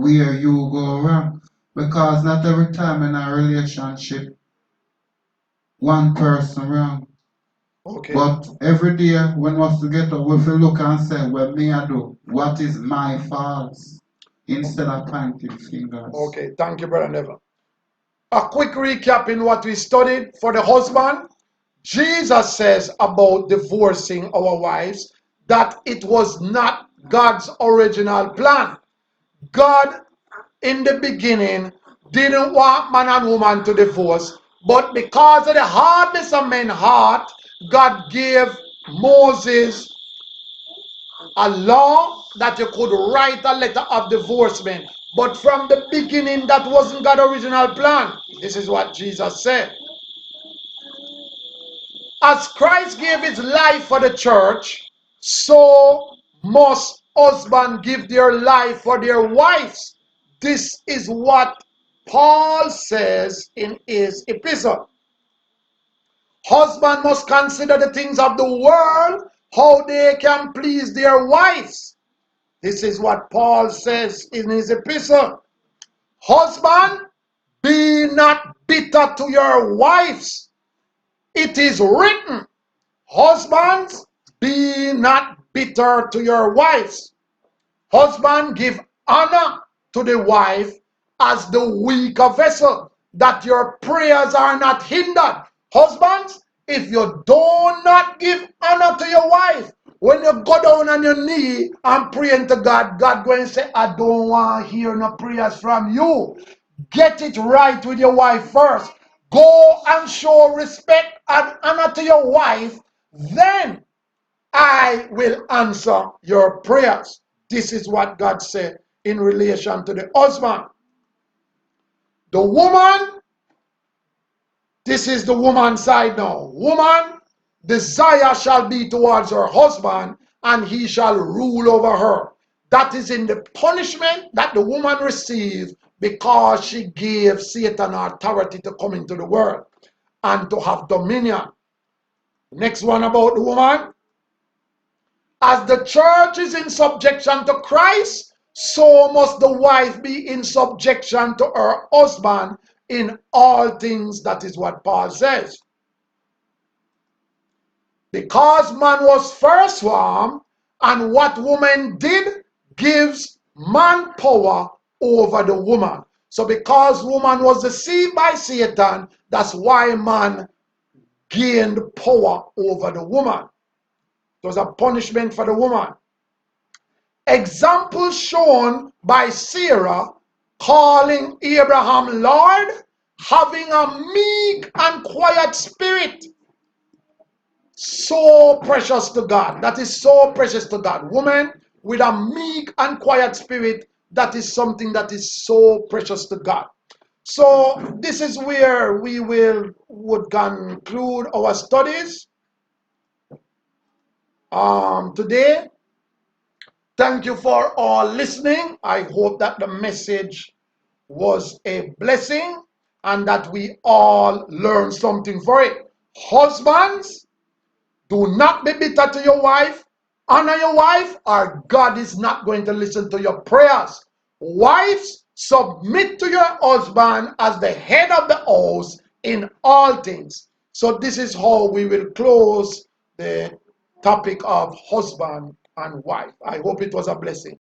where you go wrong. Because not every time in a relationship, one person wrong. Okay. But every day when we get up, we feel look and say, well, me I do. What is my fault? Instead of pointing fingers. Okay. Thank you, Brother Neville. A quick recap in what we studied for the husband. Jesus says about divorcing our wives that it was not God's original plan. God, in the beginning, didn't want man and woman to divorce, but because of the hardness of men's heart, God gave Moses a law that you could write a letter of divorcement. But from the beginning, that wasn't God's original plan. This is what Jesus said. As Christ gave his life for the church, so must husbands give their life for their wives. This is what Paul says in his epistle. Husbands must consider the things of the world, how they can please their wives. This is what Paul says in his epistle. Husband, be not bitter to your wives. It is written, husbands, be not bitter to your wives. Husband, give honor to the wife as the weaker vessel, that your prayers are not hindered. Husbands, if you do not give honor to your wife, when you go down on your knee and praying to God, God going to say, I don't want to hear no prayers from you. Get it right with your wife first. Go and show respect and honor to your wife. Then I will answer your prayers. This is what God said in relation to the husband. The woman, this is the woman's side now. Woman, desire shall be towards her husband, and he shall rule over her. That is in the punishment that the woman received because she gave Satan authority to come into the world and to have dominion. Next one about the woman. As the church is in subjection to Christ, so must the wife be in subjection to her husband in all things. That is what Paul says. Because man was first formed, and what woman did gives man power over the woman. So because woman was deceived by Satan, that's why man gained power over the woman. It was a punishment for the woman. Example shown by Sarah calling Abraham Lord, having a meek and quiet spirit. So precious to God. That is so precious to God. Woman with a meek and quiet spirit, that is something that is so precious to God. So this is where we would conclude our studies today. Thank you for all listening. I hope that the message was a blessing and that we all learned something for it. Husbands, do not be bitter to your wife. Honor your wife, or God is not going to listen to your prayers. Wives, submit to your husband as the head of the house in all things. So this is how we will close the topic of husband and wife. I hope it was a blessing.